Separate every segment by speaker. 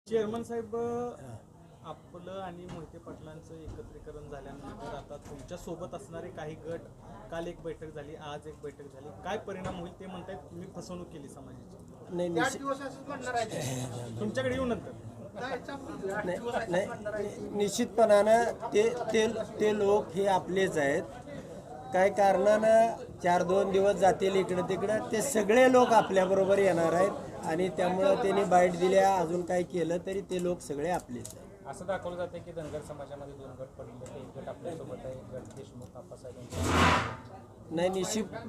Speaker 1: Chairman साहेब, आपलं आणि मोहिते पाटलांचं एकत्रीकरण झाल्यानंतर आता तुमच्या सोबत असणारे काही गट, काल एक बैठक झाली, आज एक बैठक झाली, काय परिणाम होईल ते म्हणतायत? तुम्ही फसवणूक केली समाजाची. तुमच्याकडे येऊ नंतर
Speaker 2: निश्चितपणानं ते लोक हे आपलेच आहेत. काय कारणानं 4-2 दिवस जातील इकडं तिकडं, ते सगळे लोक आपल्याबरोबर येणार आहेत आणि त्यामुळं त्यांनी बाईट दिल्या, अजून काय केलं तरी ते लोक सगळे आपलेच आहेत.
Speaker 3: असं दाखवलं जाते की धनगर समाजामध्ये 2 गट पडले, एक गट आपल्यासोबत आहे, एक गट देशमुख आप्पासाहेब.
Speaker 2: नाही,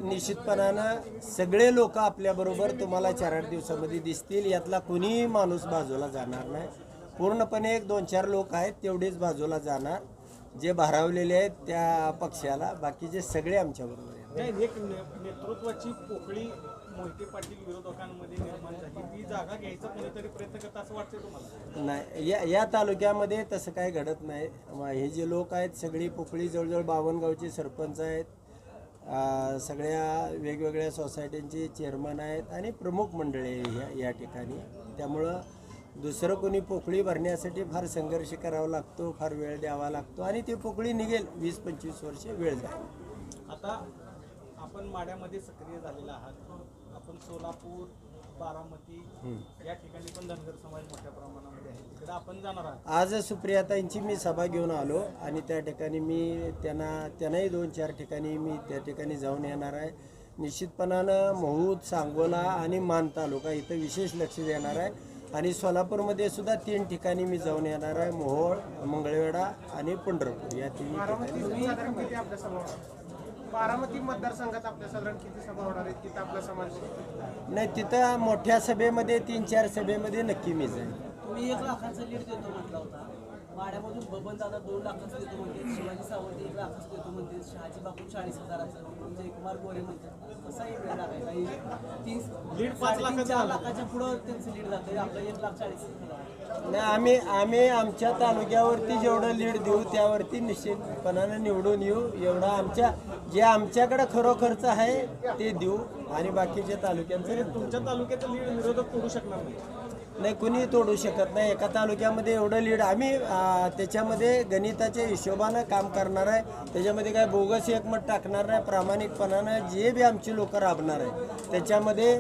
Speaker 2: निश्चितपणानं सगळे लोक आपल्याबरोबर तुम्हाला 4-8 दिवसामध्ये दिसतील. यातला कुणीही माणूस बाजूला जाणार नाही. पूर्णपणे 1-2-4 लोक आहेत तेवढेच बाजूला जाणार, जे भारावलेले आहेत त्या पक्षाला. बाकीचे सगळे आमच्याबरोबर आहेत.
Speaker 1: नाही, एक नेतृत्वाची पोकळी मोहिते पाटील विरोधकांमध्ये निर्माण झाली, ती जागा घ्यायचा कोणीतरी प्रयत्न करता असं वाटतंय तुम्हाला?
Speaker 2: नाही, या तालुक्यामध्ये तसं काय घडत नाही. हे जे लोक आहेत सगळी पोकळी जवळजवळ 52 गावचे सरपंच आहेत, सगळ्या वेगवेगळ्या सोसायट्यांचे चेअरमन आहेत आणि प्रमुख मंडळी आहे या ठिकाणी. त्यामुळं दुसरं कोणी पोकळी भरण्यासाठी फार संघर्ष करावा लागतो, फार वेळ द्यावा लागतो आणि ती पोकळी निघेल. 20-25 वर्ष वेळ जाईल.
Speaker 1: आता आपण माड्यामध्ये सक्रिय झालेला आहात, आपण सोलापूर, बारामती या ठिकाणी पण धनगर समाज मोठ्या प्रमाणामध्ये आहे, तिकडे आपण जाणार आहात.
Speaker 2: आज सुप्रियाताईंची मी सभा घेऊन आलो आणि त्या ठिकाणी मी त्यांनाही 2-4 ठिकाणी मी त्या ठिकाणी जाऊन येणार आहे. निश्चितपणानं महूद, सांगोला आणि मान तालुका इथं विशेष लक्ष देणार आहे आणि सोलापूरमध्ये सुद्धा 3 ठिकाणी मी जाऊन येणार आहे. मोहोळ, मंगळवेढा आणि पंढरपूर या 3 ठिकाणी.
Speaker 4: बारामती मतदारसंघात आपल्या साधारण किती सभा होणार आहेत? तिथं आपला समाज
Speaker 2: नाही, तिथं मोठ्या सभेमध्ये 3-4 सभेमध्ये नक्की मी जाईल.
Speaker 5: तुम्ही 1 लाखाचं लीड देतो म्हटला होता, माड्यामधून बबन दादा 2 लाखाचं देतो म्हणते, शिवाजी सावंत 1 लाखाचं देतो म्हणते, शहाजी बापू 40,000चं, जयकुमार गोरे म्हणतात. कसाही वेळ लागायचा,
Speaker 1: लीड 5
Speaker 5: लाखाच्या पुढं त्यांचं लीड जातं, आपलं 1,40,000.
Speaker 2: नाही, आम्ही आमच्या तालुक्यावरती जेवढं लीड देऊ त्यावरती निश्चितपणानं निवडून येऊ. एवढं जे आमच्याकडे खरोखरच आहे ते देऊ आणि बाकीच्या तालुक्यांचं.
Speaker 1: तुमच्या तालुक्याचं लीड विरोधक तोडू शकणार
Speaker 2: नाही, कुणी तोडू शकत नाही. एका तालुक्यामध्ये एवढं लीड आम्ही त्याच्यामध्ये गणिताच्या हिशोबानं काम करणार आहे. त्याच्यामध्ये काय बोगस एकमत टाकणार नाही. प्रामाणिकपणानं जे बी आमची लोक राबणार आहे त्याच्यामध्ये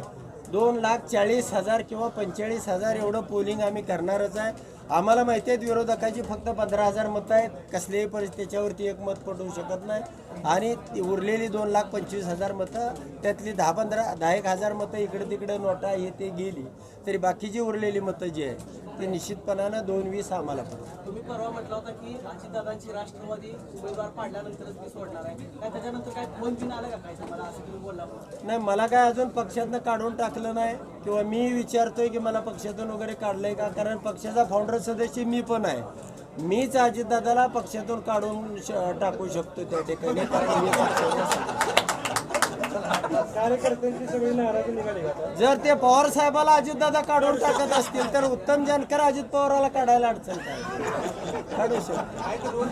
Speaker 2: 2,40,000 किंवा 45,000 एवढं पोलिंग आम्ही करणारच आहे. आम्हाला माहिती आहे विरोधकाची फक्त 15,000 मतं आहेत, कसल्याही परिस्थिती त्याच्यावरती एक मत पडू शकत नाही आणि उरलेली 2,25,000 मतं त्यातली 10-1,000 मतं इकडे तिकडे नोटा हे ते गेली तरी बाकीची उरलेली मतं जी आहे ते निश्चितपणानं 2-20 आम्हाला पडतात.
Speaker 5: तुम्ही परवा म्हटलं होतं की अजितदादांची राष्ट्रवादी उमेदवार पाडल्यानंतरच मी सोडणार आहे, काय त्याच्यानंतर काय फोन बिन आलं का काय तुम्हाला, असं तुम्ही बोलला? नाही,
Speaker 2: मला काय अजून पक्षातनं काढून टाकलं नाही किंवा मी विचारतोय की मला पक्षातून वगैरे काढलंय का, कारण पक्षाचा फाउंडर सदस्य मी पण आहे. मीच अजितदादाला पक्षातून काढून टाकू शकतो त्या ठिकाणी.
Speaker 1: कार्यकर्त्यांची सगळी नाराजी निघाली का?
Speaker 2: जर ते पवार साहेबाला अजितदादा काढून टाकत असतील तर उत्तम जानकर अजित पवाराला काढायला अडचण काय, काढू शकतो.